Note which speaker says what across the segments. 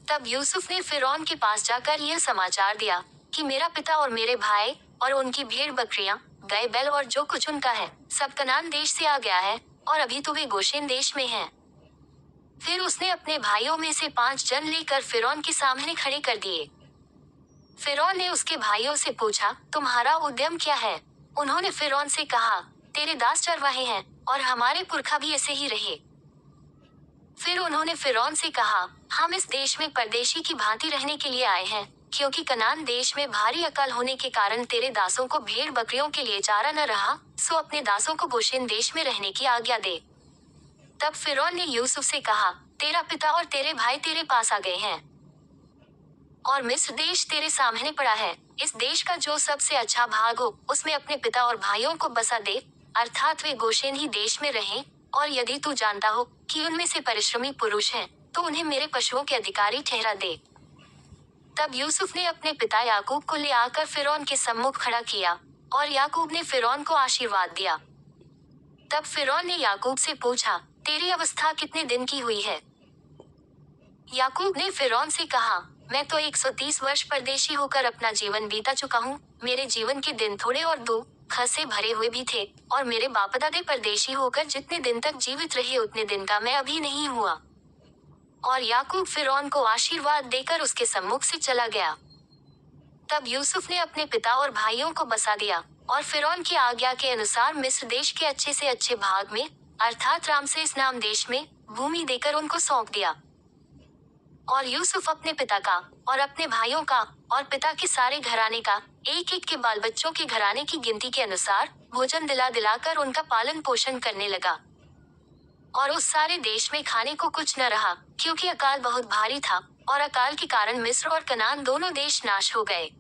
Speaker 1: तब यूसुफ ने फिरौन के पास जाकर यह समाचार दिया कि मेरा पिता और मेरे भाई और उनकी भेड़ बकरियां, गाय बैल और जो कुछ उनका है, सब कनान देश से आ गया है और अभी तो वे गोशेन देश में हैं। फिर उसने अपने भाइयों में से 5 जन लेकर फिरौन के सामने खड़े कर दिए। फिरौन ने उसके भाइयों से पूछा, तुम्हारा उद्यम क्या है? उन्होंने फिरौन से कहा, तेरे दास चरवाहे हैं और हमारे पुरखा भी ऐसे ही रहे। फिर उन्होंने फिरौन से कहा, हम इस देश में परदेशी की भांति रहने के लिए आए हैं, क्योंकि कनान देश में भारी अकाल होने के कारण तेरे दासों को भेड़ बकरियों के लिए चारा न रहा, सो अपने दासों को गोशेन देश में रहने की आज्ञा दे। तब फिरौन ने यूसुफ से कहा, तेरा पिता और तेरे भाई तेरे पास आ गए हैं और मिस्र देश तेरे सामने पड़ा है। इस देश का जो सबसे अच्छा भाग हो उसमें अपने पिता और भाइयों को बसा दे, अर्थात वे गोशेन ही देश में रहें। और यदि तू जानता हो कि उनमें से परिश्रमी पुरुष हैं, तो उन्हें मेरे पशुओं के अधिकारी ठहरा दे। तब यूसुफ ने अपने पिता याकूब को ले आकर फिरौन के सम्मुख खड़ा किया और याकूब ने फिरौन को आशीर्वाद दिया। तब फिरौन ने याकूब से पूछा, तेरी अवस्था कितने दिन की हुई है? याकूब ने फिरौन से कहा, मैं तो 130 वर्ष परदेशी होकर अपना जीवन बीता चुका हूँ। मेरे जीवन के दिन थोड़े और दुख से भरे हुए भी थे, और मेरे बाप दादे परदेशी होकर जितने दिन तक जीवित रहे उतने दिन का मैं अभी नहीं हुआ। और याकूब फिरौन को आशीर्वाद देकर उसके सम्मुख से चला गया। तब यूसुफ ने अपने पिता और भाइयों को बसा दिया और फिरौन की आज्ञा के अनुसार मिस्र देश के अच्छे से अच्छे भाग में, अर्थात रामसेस नाम देश में, भूमि देकर उनको सौंप दिया। और यूसुफ अपने पिता का और अपने भाइयों का और पिता के सारे घराने का, एक एक के बाल बच्चों के घराने की गिनती के अनुसार भोजन दिला दिलाकर उनका पालन पोषण करने लगा। और उस सारे देश में खाने को कुछ न रहा, क्योंकि अकाल बहुत भारी था, और अकाल के कारण मिस्र और कनान दोनों देश नाश हो गए।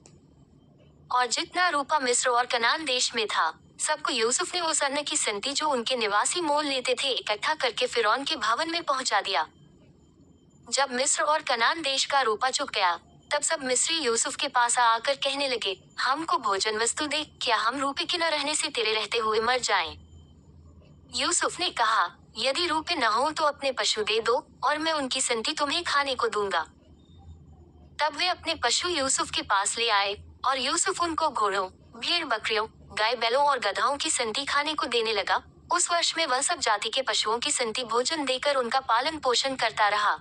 Speaker 1: और जितना रूपा मिस्र और कनान देश में था, सबको यूसुफ ने उस अन्न की संति जो उनके निवासी मोल लेते थे इकट्ठा करके फिरौन के भवन में पहुंचा दिया। जब मिस्र और कनान देश का रूपा चुक गया, तब सब मिस्री यूसुफ के पास आकर कहने लगे, हमको भोजन वस्तु दे, क्या हम रूपे के न रहने से तेरे रहते हुए मर जाएं? यूसुफ ने कहा, यदि रूपे न हो तो अपने पशु दे दो और मैं उनकी संति तुम्हें खाने को दूंगा। तब वे अपने पशु यूसुफ के पास ले आए और यूसुफ उनको घोड़ों, भेड़ बकरियों, गाय बैलों और गधाओं की संति खाने को देने लगा। उस वर्ष में वह सब जाति के पशुओं की संति भोजन देकर उनका पालन पोषण करता रहा।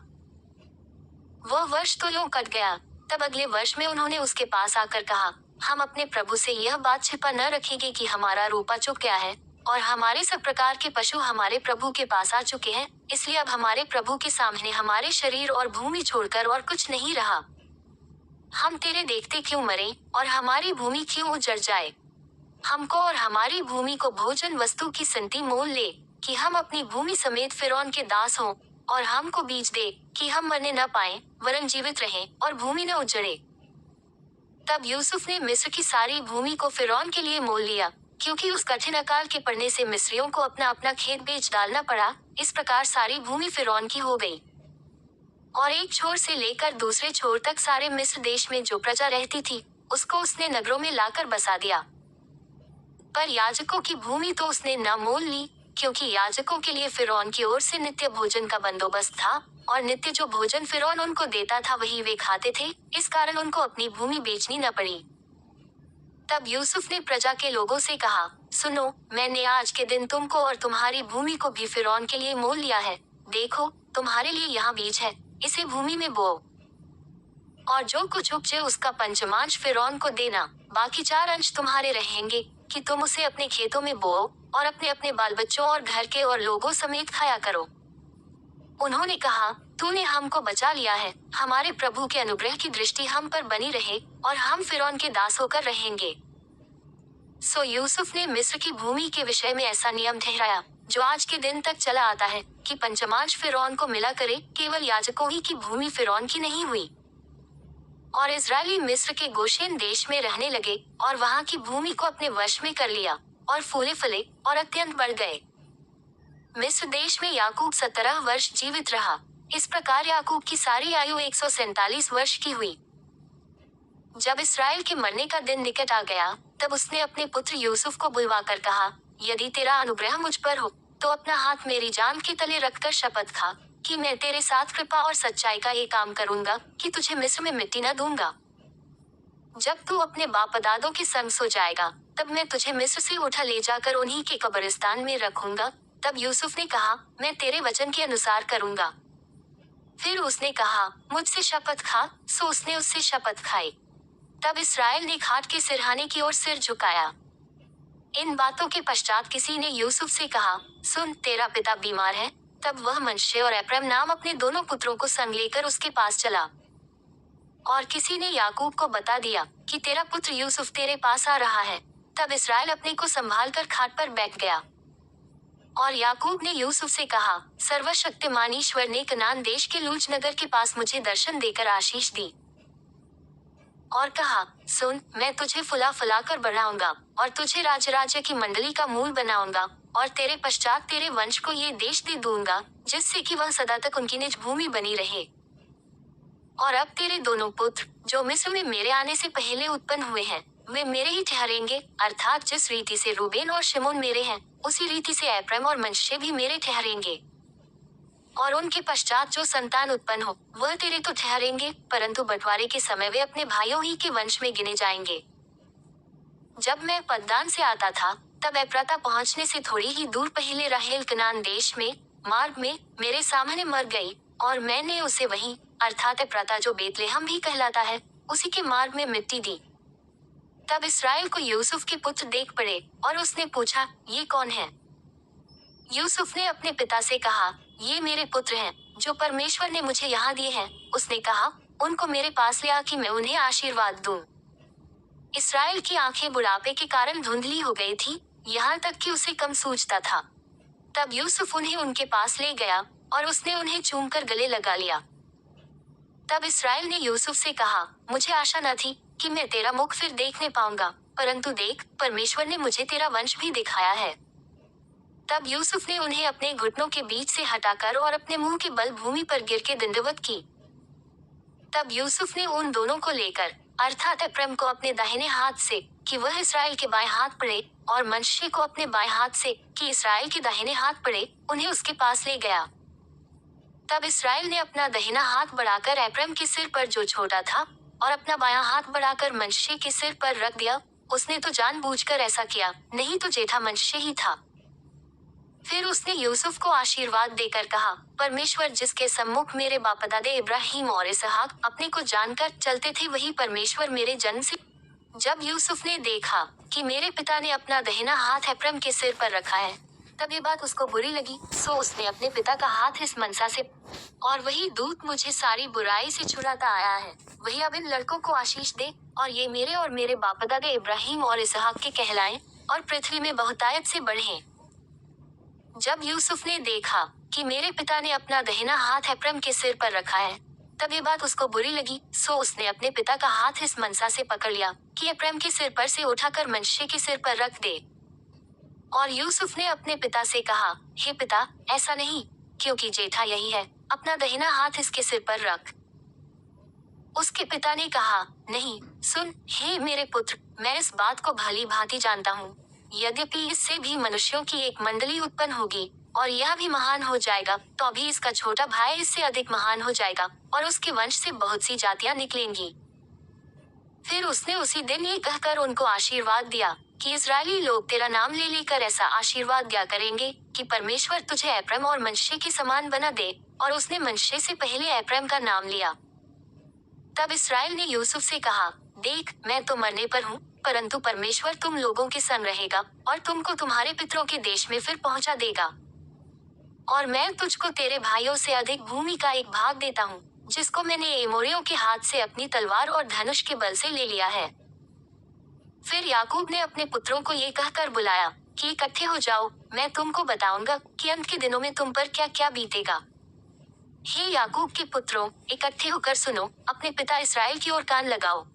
Speaker 1: वह वर्ष तो यूं कट गया। तब अगले वर्ष में उन्होंने उसके पास आकर कहा, हम अपने प्रभु से यह बात छिपा न रखेंगे कि हमारा रूपा चुक गया है और हमारे सब प्रकार के पशु हमारे प्रभु के पास आ चुके हैं, इसलिए अब हमारे प्रभु के सामने हमारे शरीर और भूमि छोड़कर और कुछ नहीं रहा। हम तेरे देखते क्यों मरें और हमारी भूमि क्यों उजड़ जाए? हमको और हमारी भूमि को भोजन वस्तु की संति मोल ले, कि हम अपनी भूमि समेत फिरौन के दास हों, और हमको बीज दे कि हम मरने न पाएं, वरन जीवित रहें और भूमि न उजड़े। तब यूसुफ ने मिस्र की सारी भूमि को फिरौन के लिए मोल लिया, क्योंकि उस कठिन अकाल के पड़ने से मिस्रियों को अपना अपना खेत बेच डालना पड़ा। इस प्रकार सारी भूमि फिरौन की हो गई, और एक छोर से लेकर दूसरे छोर तक सारे मिस्र देश में जो प्रजा रहती थी, उसको उसने नगरों में लाकर बसा दिया। पर याजकों की भूमि तो उसने न मोल ली, क्योंकि याजकों के लिए फिरौन की ओर से नित्य भोजन का बंदोबस्त था, और नित्य जो भोजन फिरौन उनको देता था वही वे खाते थे, इस कारण उनको अपनी भूमि बेचनी न पड़ी। तब यूसुफ ने प्रजा के लोगों से कहा, सुनो, मैंने आज के दिन तुमको और तुम्हारी भूमि को भी फिरौन के लिए मोल लिया है। देखो, तुम्हारे लिए यहाँ बीज है, इसे भूमि में बोओ, और जो कुछ उपजे उसका पंचमांश फिरौन को देना, बाकी 4 अंश तुम्हारे रहेंगे, कि तुम उसे अपने खेतों में बोओ और अपने अपने बाल बच्चों और घर के और लोगों समेत खाया करो। उन्होंने कहा, तूने हमको बचा लिया है, हमारे प्रभु के अनुग्रह की दृष्टि हम पर बनी रहे और हम फिरौन के दास होकर रहेंगे। सो यूसुफ ने मिस्र की भूमि के विषय में ऐसा नियम ठहराया, जो आज के दिन तक चला आता है, कि पंचमांश फिरौन को मिला करे, केवल याजकों ही की भूमि फिरौन की नहीं हुई। और इजरायली मिस्र के गोशेन देश में रहने लगे और वहां की भूमि को अपने वश में कर लिया, और फूले फले और अत्यंत बढ़ गए। मिस्र देश में याकूब 17 वर्ष जीवित रहा। इस प्रकार याकूब की सारी आयु 147 वर्ष की हुई। जब इस्राएल के मरने का दिन निकट आ गया, तब उसने अपने पुत्र यूसुफ को बुलवाकर कहा, यदि तेरा अनुग्रह मुझ पर हो, तो अपना हाथ मेरी जांघ के तले रखकर शपथ खा कि मैं तेरे साथ कृपा और सच्चाई का ये काम करूंगा कि तुझे मिस्र में मिट्टी न दूंगा। जब तू अपने बाप दादों के संग सो जाएगा, तब मैं तुझे मिस्र से उठा ले जाकर उन्हीं के कब्रिस्तान में रखूंगा। तब यूसुफ ने कहा, मैं तेरे वचन के अनुसार करूंगा। फिर उसने कहा, मुझसे शपथ खा। सो उसने उससे शपथ खाई। तब इसराइल ने खाट के सिरहाने की ओर सिर झुकाया। इन बातों के पश्चात किसी ने यूसुफ से कहा, सुन, तेरा पिता बीमार है। तब वह मनश्शे और एप्रैम नाम अपने दोनों पुत्रों को संग लेकर उसके पास चला। और किसी ने याकूब को बता दिया कि तेरा पुत्र यूसुफ तेरे पास आ रहा है। तब इसराइल अपने को संभाल कर खाट पर बैठ गया। और याकूब ने यूसुफ से कहा, सर्वशक्तिमान ईश्वर ने कनान देश के लूज नगर के पास मुझे दर्शन देकर आशीष दी और कहा, सुन, मैं तुझे फुला फुला कर बढ़ाऊंगा और तुझे राज्य की मंडली का मूल बनाऊंगा और तेरे पश्चात तेरे वंश को ये देश दे दूंगा, जिससे कि वह सदा तक उनकी निज भूमि बनी रहे। और अब तेरे दोनों पुत्र जो मिस्र में मेरे आने से पहले उत्पन्न हुए हैं, वे मेरे ही ठहरेंगे, अर्थात जिस रीति से रूबेन और शिमोन मेरे हैं, उसी रीति से एप्रैम और मनश्शे भी मेरे ठहरेंगे। और उनके पश्चात जो संतान उत्पन्न हो, वह तेरे तो ठहरेंगे, परंतु बंटवारे के समय वे अपने भाइयों ही के वंश में गिने जाएंगे। जब मैं पद्दान से आता था, तब एप्राता पहुंचने से थोड़ी ही दूर पहले राहेल कनान देश में मार्ग में मेरे सामने मर गई, और मैंने उसे वहीं, अर्थात एप्राता जो बेतलेहम भी कहलाता है, उसी के मार्ग में मिट्टी दी। तब इसराइल को यूसुफ के पुत्र देख पड़े, और उसने पूछा, ये कौन है? यूसुफ ने अपने पिता से कहा, ये मेरे पुत्र हैं, जो परमेश्वर ने मुझे यहाँ दिए हैं। उसने कहा, उनको मेरे पास ले आ कि मैं उन्हें आशीर्वाद दूं। इसराइल की आंखें बुढ़ापे के कारण धुंधली हो गई थी, यहाँ तक कि उसे कम सूझता था। तब यूसुफ उन्हें उनके पास ले गया, और उसने उन्हें चूमकर गले लगा लिया। तब इसराइल ने यूसुफ से कहा, मुझे आशा न थी कि मैं तेरा मुख फिर देखने पाऊंगा, परंतु देख, परमेश्वर ने मुझे तेरा वंश भी दिखाया है। तब यूसुफ ने उन्हें अपने घुटनों के बीच से हटाकर और अपने मुंह के बल भूमि पर गिर के दंडवत की। तब यूसुफ ने उन दोनों को लेकर, अर्थात एप्रैम को अपने दाहिने हाथ से, कि वह इसराइल के बाएं हाथ पड़े, और मनश्शे को अपने बाएं हाथ से, कि इसराइल के दाहिने हाथ पड़े, उन्हें उसके पास ले गया। तब इसराइल ने अपना दाहिना हाथ बढ़ाकर एप्रैम के सिर पर जो छोटा था, और अपना बायां हाथ बढ़ाकर मनश्शे के सिर पर रख दिया। उसने तो जानबूझकर ऐसा किया, नहीं तो जेठा मनश्शे ही था। फिर उसने यूसुफ को आशीर्वाद देकर कहा, परमेश्वर जिसके सम्मुख मेरे बापदादे इब्राहिम और इसहाक अपने को जानकर चलते थे, वही परमेश्वर मेरे जन्म से। जब यूसुफ ने देखा कि मेरे पिता ने अपना दाहिना हाथ एप्रैम के सिर पर रखा है, तब ये बात उसको बुरी लगी। सो उसने अपने पिता का हाथ इस मनसा से, और वही दूत मुझे सारी बुराई से छुड़ाता आया है, वही अब इन लड़कों को आशीष दे, और ये मेरे और मेरे बापदादे इब्राहिम और इसहाक के कहलाएं, और पृथ्वी में बहुतायत से बढ़ें। जब यूसुफ ने देखा कि मेरे पिता ने अपना दाहिना हाथ एप्रैम के सिर पर रखा है, तब ये बात उसको बुरी लगी। सो उसने अपने पिता का हाथ इस मनसा से पकड़ लिया कि एप्रैम के सिर पर से उठाकर मनश्शे के सिर पर रख दे। और यूसुफ ने अपने पिता से कहा, हे पिता, ऐसा नहीं, क्योंकि जेठा यही है, अपना दाहिना हाथ इसके सिर पर रख। उसके पिता ने कहा, नहीं, सुन, हे मेरे पुत्र, मैं इस बात को भली भांति जानता हूँ, यद्यपि इससे भी मनुष्यों की एक मंडली उत्पन्न होगी, और यह भी महान हो जाएगा, तो भी इसका छोटा भाई इससे अधिक महान हो जाएगा, और उसके वंश से बहुत सी जातियां निकलेंगी। फिर उसने उसी दिन ये कहकर उनको आशीर्वाद दिया कि इजरायली लोग तेरा नाम ले लेकर ऐसा आशीर्वाद दिया करेंगे कि परमेश्वर तुझे एप्रैम और मनश्शे के समान बना दे। और उसने मनश्शे से पहले एप्रैम का नाम लिया। तब इसराइल ने यूसुफ से कहा, देख, मैं तो मरने पर हूँ, परंतु परमेश्वर तुम लोगों के संग रहेगा, और तुमको तुम्हारे पितरों के देश में फिर पहुंचा देगा। और मैं तुझको तेरे भाइयों से अधिक भूमि का एक भाग देता हूँ, जिसको मैंने एमोरियों के हाथ से अपनी तलवार और धनुष के बल से ले लिया है। फिर याकूब ने अपने पुत्रों को ये कहकर बुलाया कि इकट्ठे हो जाओ, मैं तुमको बताऊंगा कि अंत के दिनों में तुम पर क्या क्या बीतेगा। हे याकूब के पुत्रों, इकट्ठे होकर सुनो, अपने पिता इसराइल की ओर कान लगाओ।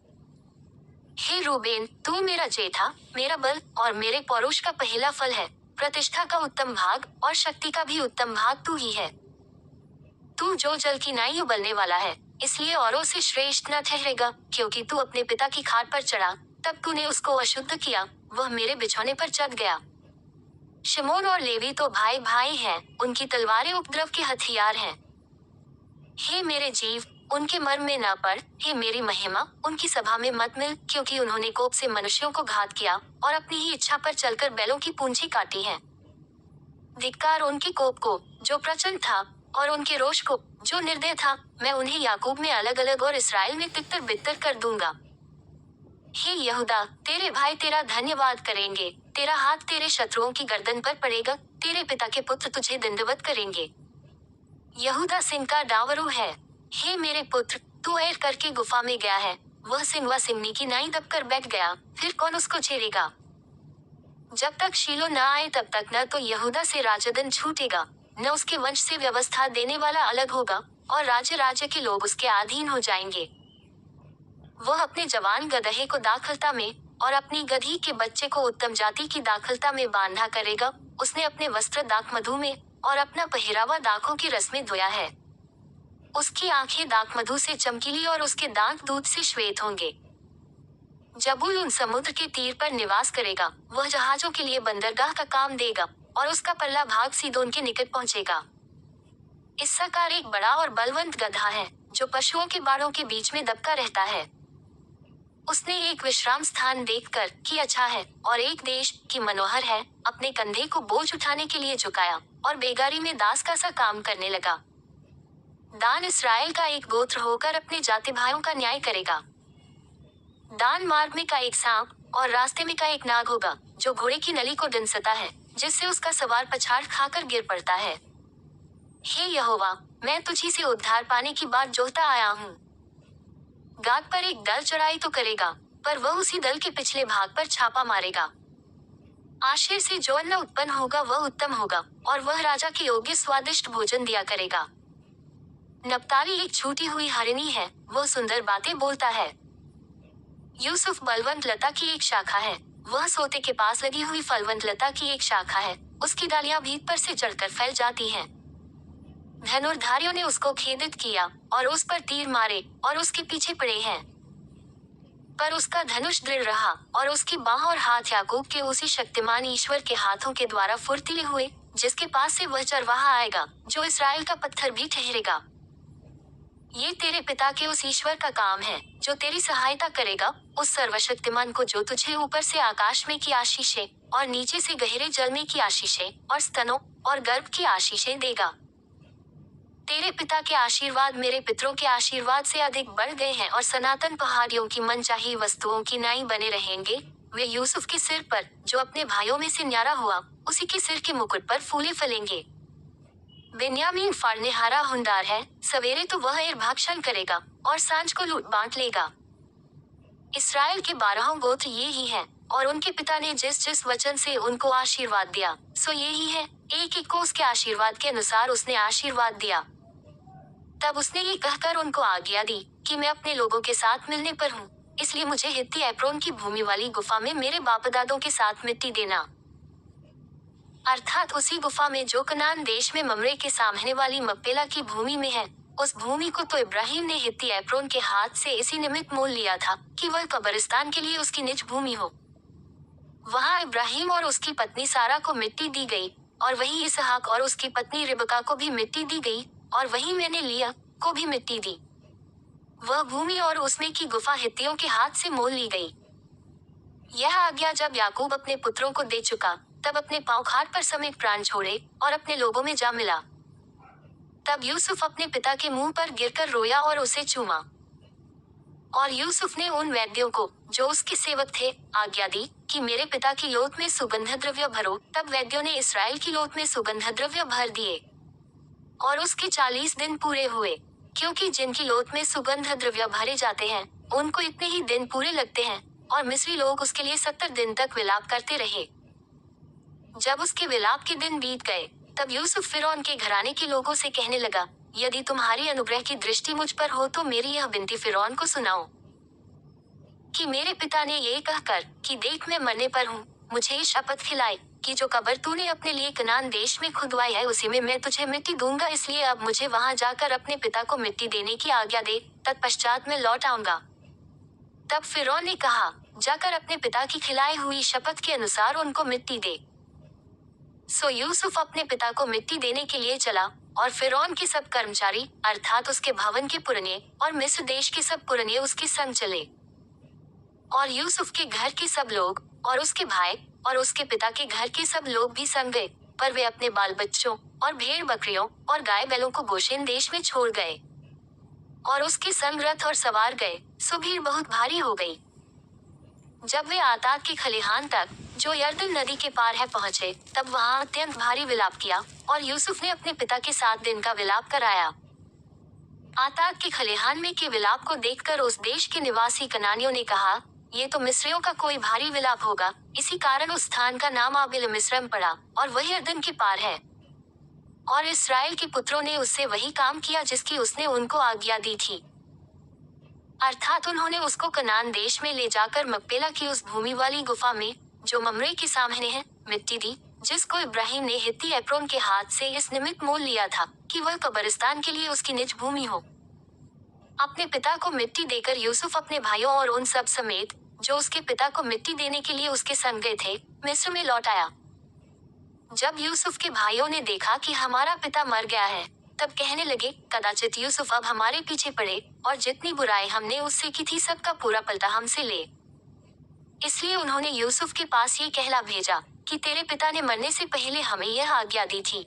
Speaker 1: हे रूबेन, तू मेरा जेठा, मेरा बल और मेरे पौरुष का पहला फल है, प्रतिष्ठा का उत्तम भाग और शक्ति का भी उत्तम भाग तू ही है। तू जो जल की नाई उबलने वाला है, इसलिए औरों से श्रेष्ठ न ठहरेगा, क्योंकि तू अपने पिता की खाट पर चढ़ा, तब तूने उसको अशुद्ध किया, वह मेरे बिछौने पर चढ़ गया। शिमोन और लेवी तो भाई भाई हैं, उनकी तलवारें उपद्रव के हथियार हैं। हे मेरे जीव, उनके मर्म में न पड़। हे मेरी महिमा, उनकी सभा में मत मिल, क्योंकि उन्होंने कोप से मनुष्यों को घात किया और अपनी ही इच्छा पर चलकर बैलों की पूंछी काटी है। धिक्कार उनके कोप को, जो प्रचंड था, और उनके रोष को, जो निर्दय था। मैं उन्हें याकूब में अलग अलग और इसराइल में तितर बितर कर दूंगा। हे यहूदा, तेरे भाई तेरा धन्यवाद करेंगे। तेरा हाथ तेरे शत्रुओं की गर्दन पर पड़ेगा। तेरे पिता के पुत्र तुझे दंडवत करेंगे। यहूदा सिंह का डांवरू है। हे मेरे पुत्र, तू एर करके गुफा में गया है। वह सिंह सिंगनी की नाई दबकर बैठ गया, फिर कौन उसको छेड़ेगा? जब तक शीलो न आए तब तक न तो यहूदा से राजदंड छूटेगा, न उसके वंश से व्यवस्था देने वाला अलग होगा, और राज्य राज्य के लोग उसके अधीन हो जाएंगे। वह अपने जवान गदहे को दाखलता में और अपनी गधी के बच्चे को उत्तम जाति की दाखलता में बांधा करेगा। उसने अपने वस्त्र दाख मधु में और अपना पहरावा दाखों के रस में धोया है। उसकी आंखें दाख मधु से चमकीली और उसके दांत दूध से श्वेत होंगे। जबूल उन समुद्र के तीर पर निवास करेगा। वह जहाजों के लिए बंदरगाह का काम देगा, और उसका पल्ला भाग सीदोन के निकट पहुंचेगा। इस्साकार एक बड़ा और बलवंत गधा है, जो पशुओं के बाड़ों के बीच में दबका रहता है। उसने एक विश्राम स्थान देखकर कि अच्छा है, और एक देश की मनोहर है, अपने कंधे को बोझ उठाने के लिए झुकाया, और बेगारी में दास का सा काम करने लगा। दान इस्राएल का एक गोत्र होकर अपने जाति भाइयों का न्याय करेगा। दान मार्ग में का एक सांप और रास्ते में का एक नाग होगा, जो घोड़े की नली को डंसता है, जिससे उसका सवार पछाड़ खाकर गिर पड़ता है। हे यहोवा, मैं तुझी से उद्धार पाने की बात जोहता आया हूँ। गाद पर एक दल चढ़ाई तो करेगा, पर वह उसी दल के पिछले भाग पर छापा मारेगा। आशेर से जो अन्न उत्पन्न होगा वह उत्तम होगा, और वह राजा के योग्य स्वादिष्ट भोजन दिया करेगा। नप्ताली एक छूटी हुई हरिणी है, वह सुंदर बातें बोलता है। यूसुफ बलवंत लता की एक शाखा है, वह सोते के पास लगी हुई फलवंत लता की एक शाखा है, उसकी डालियां भीत पर से चढ़कर फैल जाती हैं। धनुर्धारियों ने उसको खेदित किया और उस पर तीर मारे और उसके पीछे पड़े हैं। पर उसका धनुष दृढ़ रहा, और उसकी बाह और हाथ याकूब के उसी शक्तिमान ईश्वर के हाथों के द्वारा फुर्तीले हुए, जिसके पास से वह चरवाहा आएगा, जो इस्राएल का पत्थर भी ठहरेगा। ये तेरे पिता के उस ईश्वर का काम है, जो तेरी सहायता करेगा, उस सर्वशक्तिमान को, जो तुझे ऊपर से आकाश में की आशीषें और नीचे से गहरे जल में की आशीषें और स्तनों और गर्भ की आशीषें देगा। तेरे पिता के आशीर्वाद मेरे पितरों के आशीर्वाद से अधिक बढ़ गए हैं, और सनातन पहाड़ियों की मनचाही वस्तुओं की नाई बने रहेंगे। वे यूसुफ के सिर पर, जो अपने भाइयों में से न्यारा हुआ, उसी के सिर के मुकुट पर फूले फलेंगे। बेन्यामीन फाड़नेहारा हुंडार है, सवेरे तो वह एर भाषण करेगा और सांझ को लूट बांट लेगा। इस्राएल के 12 गोत्र ये ही हैं, और उनके पिता ने जिस जिस वचन से उनको आशीर्वाद दिया, सो ये ही है। एक एक को उसके आशीर्वाद के अनुसार उसने आशीर्वाद दिया। तब उसने ये कहकर उनको आज्ञा दी कि मैं अपने लोगों के साथ मिलने पर हूँ, इसलिए मुझे हित्ती एप्रोन की भूमि वाली गुफा में मेरे बापदादों के साथ मिट्टी देना। अर्थात उसी गुफा में जो कनान देश में ममरे के सामने वाली मक्पेला की भूमि में है। उस भूमि को तो इब्राहिम ने हित्ती एप्रोन के हाथ से इसी निमित्त मोल लिया था कि वह कब्रिस्तान के लिए उसकी निज भूमि हो। वहाँ इब्राहिम और उसकी पत्नी सारा को मिट्टी दी गई, और वहीं इसहाक और उसकी पत्नी रिबका को भी मिट्टी दी गई, और वहीं मैंने लिया को भी मिट्टी दी। वह भूमि और उसमें की गुफा हित्तियों के हाथ से मोल ली गई। यह आज्ञा जब याकूब अपने पुत्रों को दे चुका, तब अपने पांव खाट पर समेत प्राण छोड़े और अपने लोगों में जा मिला। तब यूसुफ अपने पिता के मुंह पर गिरकर रोया और उसे चूमा। और यूसुफ ने उन वैद्यों को, जो उसके सेवक थे, आज्ञा दी कि मेरे पिता की लोथ में सुगंध द्रव्य भरो। तब वैद्यों ने इसराइल की लोथ में सुगंध द्रव्य भर दिए। और उसके 40 दिन पूरे हुए, क्योंकि जिनकी लोथ में सुगंध द्रव्य भरे जाते हैं, उनको इतने ही दिन पूरे लगते हैं। और मिस्री लोग उसके लिए 70 दिन तक विलाप करते रहे। जब उसके विलाप के दिन बीत गए, तब यूसुफ फिरौन के घराने के लोगों से कहने लगा, यदि तुम्हारी अनुग्रह की दृष्टि मुझ पर हो तो मेरी यह विनती फिरौन को सुनाओ कि मेरे पिता ने ये कहकर कि देख मैं मरने पर हूँ, मुझे ये शपथ खिलाए कि जो कब्र तूने अपने लिए कनान देश में खुदवाई है उसी में मैं तुझे मिट्टी दूंगा। इसलिए अब मुझे वहां जाकर अपने पिता को मिट्टी देने की आज्ञा दे, तत्पश्चात मैं लौट आऊंगा। तब फिरौन ने कहा, जाकर अपने पिता की खिलाई हुई शपथ के अनुसार उनको मिट्टी दे। सो यूसुफ अपने पिता को मिट्टी देने के लिए चला, और फिरौन के सब कर्मचारी अर्थात उसके भवन के पुरनिये और मिस्र देश के सब पुरनिये उसके संग चले। और यूसुफ के घर के सब लोग और उसके भाई और उसके पिता के घर के सब लोग भी संग गए, पर वे अपने बाल बच्चों और भेड़ बकरियों और गाय बैलों को गोशेन देश में छोड़ गए। और उसके संग रथ और सवार गए, सो भीड़ बहुत भारी हो गई। जब वे आताद के खलिहान तक, जो यरदन नदी के पार है, पहुंचे, तब वहां अत्यंत भारी विलाप किया, और यूसुफ ने अपने पिता के 7 दिन का विलाप कराया। आताद के खलिहान में के विलाप को देखकर उस देश के निवासी कनानियों ने कहा, ये तो मिस्रियों का कोई भारी विलाप होगा। इसी कारण उस स्थान का नाम आबिल मिस्रम पड़ा, और वही यरदन के पार है। और इस्राएल के पुत्रों ने उससे वही काम किया जिसकी उसने उनको आज्ञा दी थी, अर्थात उन्होंने उसको कनान देश में ले जाकर मकपेला की उस भूमि वाली गुफा में, जो ममरे के सामने है, मिट्टी दी, जिसको इब्राहिम ने हित्ती एप्रोन के हाथ से इस निमित्त मोल लिया था कि वह कब्रिस्तान के लिए उसकी निज भूमि हो। अपने पिता को मिट्टी देकर यूसुफ अपने भाइयों और उन सब समेत, जो उसके पिता को मिट्टी देने के लिए उसके संग गए थे, मिस्र में लौट आया। जब यूसुफ के भाइयों ने देखा कि हमारा पिता मर गया है, तब कहने लगे, कदाचित यूसुफ अब हमारे पीछे पड़े और जितनी बुराई हमने उससे की थी सबका पूरा पलटा हमसे ले। इसलिए उन्होंने यूसुफ के पास ये कहला भेजा कि तेरे पिता ने मरने से पहले हमें यह आज्ञा दी थी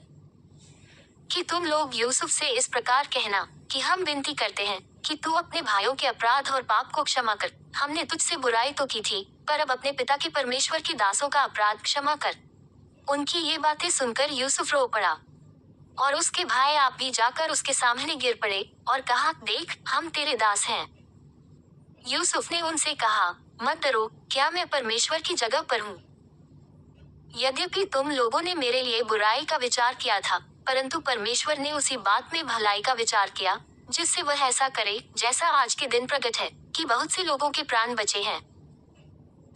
Speaker 1: कि तुम लोग यूसुफ से इस प्रकार कहना कि हम विनती करते हैं कि तू अपने भाइयों के अपराध और पाप को क्षमा कर। हमने तुझसे बुराई तो की थी, पर अब अपने पिता के परमेश्वर के दासों का अपराध क्षमा कर। उनकी ये बातें सुनकर यूसुफ रो पड़ा, और उसके भाई आप भी जाकर उसके सामने गिर पड़े और कहा, देख, हम तेरे दास हैं। यूसुफ ने उनसे कहा, मत डरो, क्या मैं परमेश्वर की जगह पर हूँ? यद्यपि तुम लोगों ने मेरे लिए बुराई का विचार किया था, परंतु परमेश्वर ने उसी बात में भलाई का विचार किया, जिससे वह ऐसा करे जैसा आज के दिन प्रकट है, कि बहुत से लोगों के प्राण बचे हैं।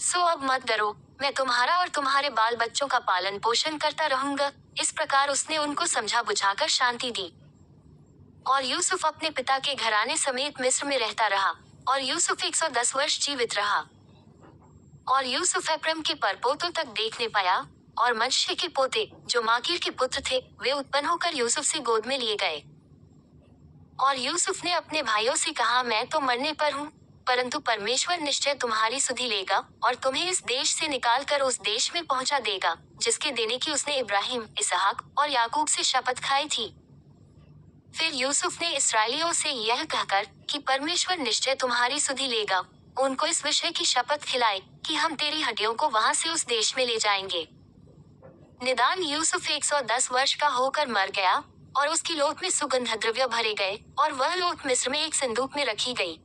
Speaker 1: सो अब मत डरो, मैं तुम्हारा और तुम्हारे बाल बच्चों का पालन पोषण करता रहूंगा। इस प्रकार उसने उनको समझा बुझाकर शांति दी। और यूसुफ अपने पिता के घराने समेत मिस्र में रहता रहा, और यूसुफ 110 वर्ष जीवित रहा। और यूसुफ एप्रम के परपोतों तक देखने पाया, और मनश्शे के पोते, जो माकीर के पुत्र थे, वे उत्पन्न होकर यूसुफ से गोद में लिए गए। और यूसुफ ने अपने भाइयों से कहा, मैं तो मरने पर हूँ, परंतु परमेश्वर निश्चय तुम्हारी सुधि लेगा और तुम्हें इस देश से निकालकर उस देश में पहुंचा देगा, जिसके देने की उसने इब्राहिम, इसहाक और याकूब से शपथ खाई थी। फिर यूसुफ ने इस्राएलियों से यह कहकर कि परमेश्वर निश्चय तुम्हारी सुधि लेगा, उनको इस विषय की शपथ खिलाई कि हम तेरी हड्डियों को वहां से उस देश में ले जाएंगे। निदान यूसुफ 110 वर्ष का होकर मर गया, और उसकी लोथ में सुगंध द्रव्य भरे गए, और वह लोथ मिस्र में एक संदूक में रखी गई।